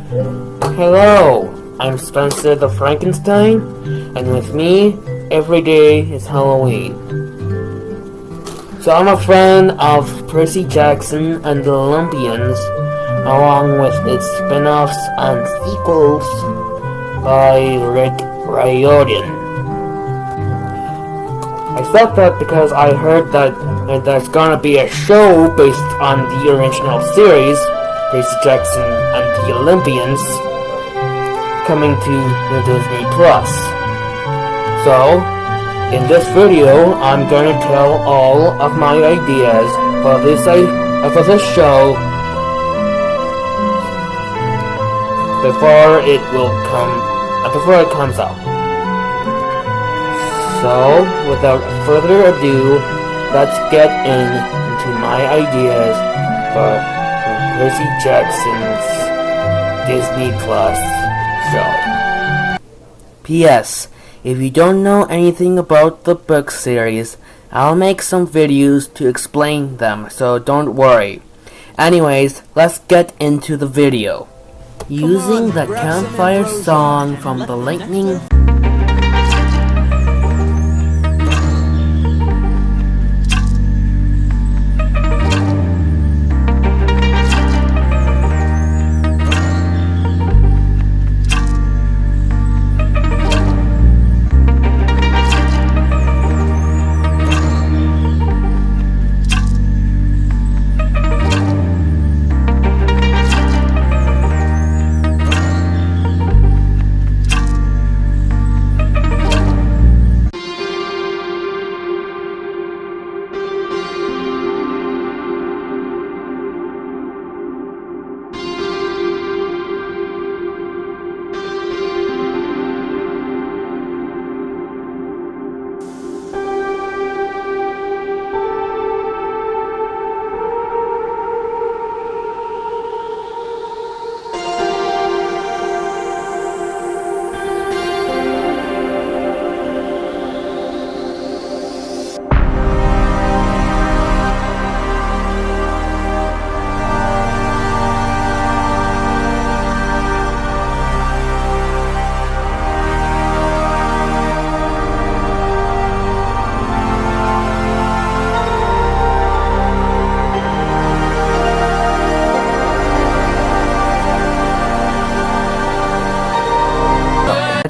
Hello, I'm Spencer the Frankenstein, and with me, every day is Halloween. So I'm a friend of Percy Jackson and the Olympians, along with its spin-offs and sequels by Rick Riordan. I thought that because I heard that there's gonna be a show based on the original series, Percy Jackson and the Olympians, coming to the Disney Plus. So, in this video, I'm gonna tell all of my ideas for this show before it comes out. So, without further ado, let's get into my ideas for Percy Jackson's Disney Plus show. P.S. If you don't know anything about the book series, I'll make some videos to explain them, so don't worry. Anyways, let's get into the video. Using the Campfire Song from the Lightning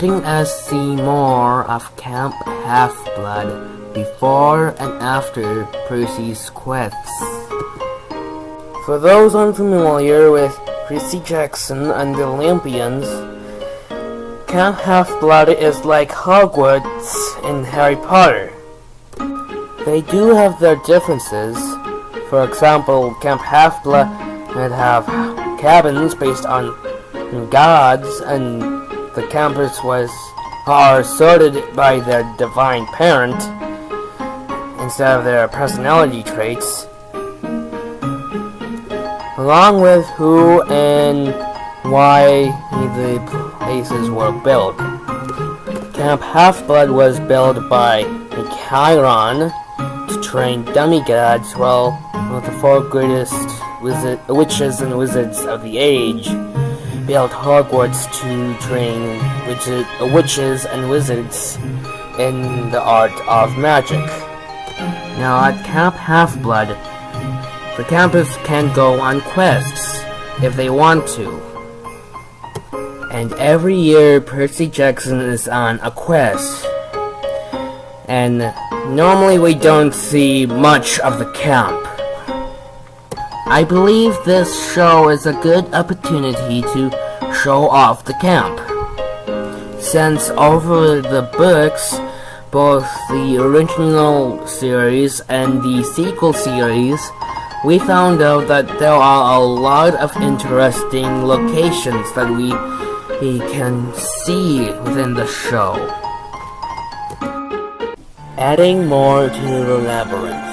letting us see more of Camp HalfBlood before and after Percy's quests. For those unfamiliar with Percy Jackson and the Olympians, Camp HalfBlood is like Hogwarts in Harry Potter. They do have their differences. For example, Camp HalfBlood would have cabins based on gods, and the campers are sorted by their divine parent instead of their personality traits, along with who and why the places were built. Camp HalfBlood was built by Chiron to train demigods, while the four greatest witches and wizards of the age built Hogwarts to train witches and wizards in the art of magic. Now at Camp HalfBlood, the campers can go on quests if they want to. And every year Percy Jackson is on a quest. And normally we don't see much of the camp. I believe this show is a good opportunity to show off the camp, since over the books, both the original series and the sequel series, we found out that there are a lot of interesting locations that we can see within the show. Adding more to the Labyrinth.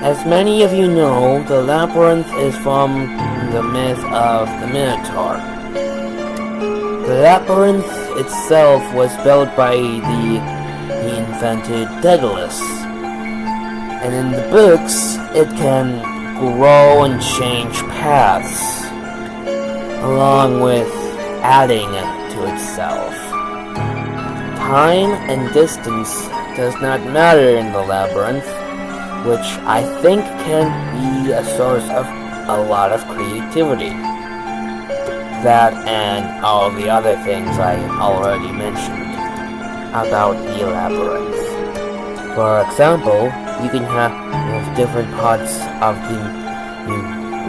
As many of you know, the Labyrinth is from the myth of the Minotaur. The Labyrinth itself was built by the invented Daedalus, and in the books, it can grow and change paths. along with adding to itself. Time and distance does not matter in the labyrinth, which I think can be a source of a lot of creativity. That and all the other things I already mentioned about the labyrinth. For example, you can have different parts of the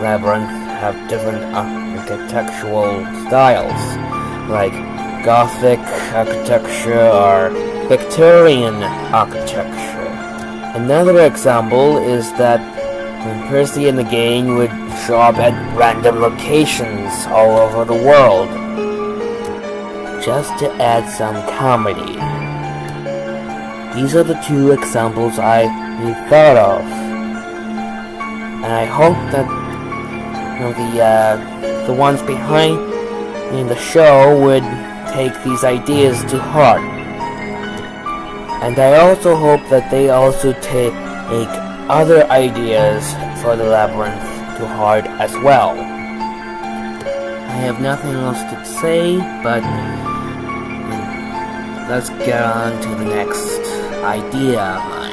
labyrinth have different architectural styles, like Gothic architecture or Victorian architecture. Another example is that when Percy and the gang would show up at random locations all over the world, just to add some comedy. These are the two examples I thought of, and I hope that the ones behind the show would take these ideas to heart. And I also hope that they also take other ideas for the labyrinth to heart as well. I have nothing else to say, but let's get on to the next idea of mine.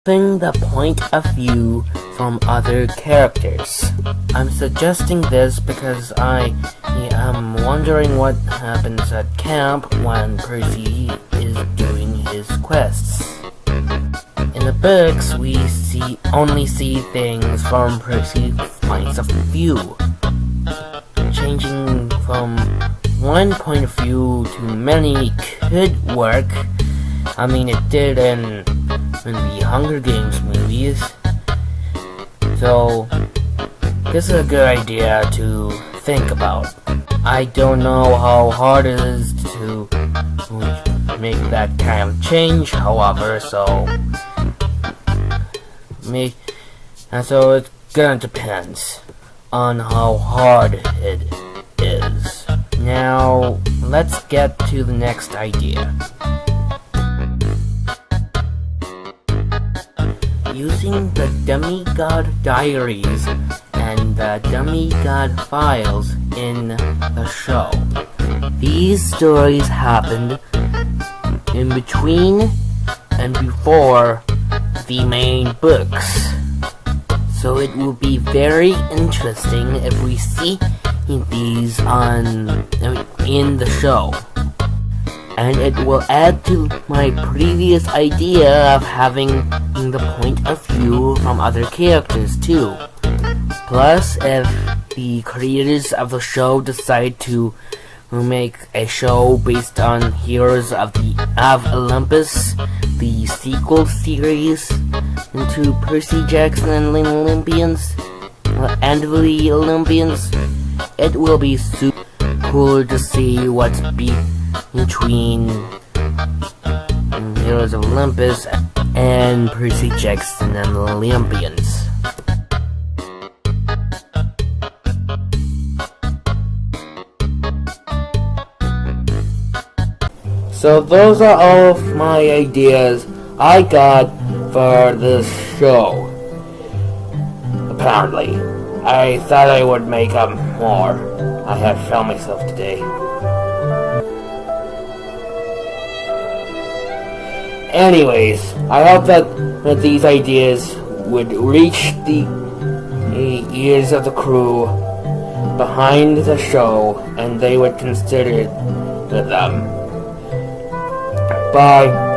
The point of view from other characters. I'm suggesting this because I am wondering what happens at camp when Percy is doing his quests. In the books, we only see things from Percy's points of view. Changing from one point of view to many could work. I mean, it did in the Hunger Games movies. So, this is a good idea to think about. I don't know how hard it is to make that kind of change, however, so it gonna depends on how hard it is. Now, let's get to the next idea. Using the God Diaries and the God files in the show. These stories happened in between and before the main books. So it will be very interesting if we see these in the show. And it will add to my previous idea of having the point of view from other characters too. Plus, if the creators of the show decide to make a show based on Heroes of Olympus, the sequel series to Percy Jackson and the Olympians, it will be super cool to see what's between Heroes of Olympus and Percy Jackson and the Olympians. So those are all of my ideas I got for this show. Apparently. I thought I would make up more. I have found myself today. Anyways, I hope that these ideas would reach the ears of the crew behind the show, and they would consider them. Bye.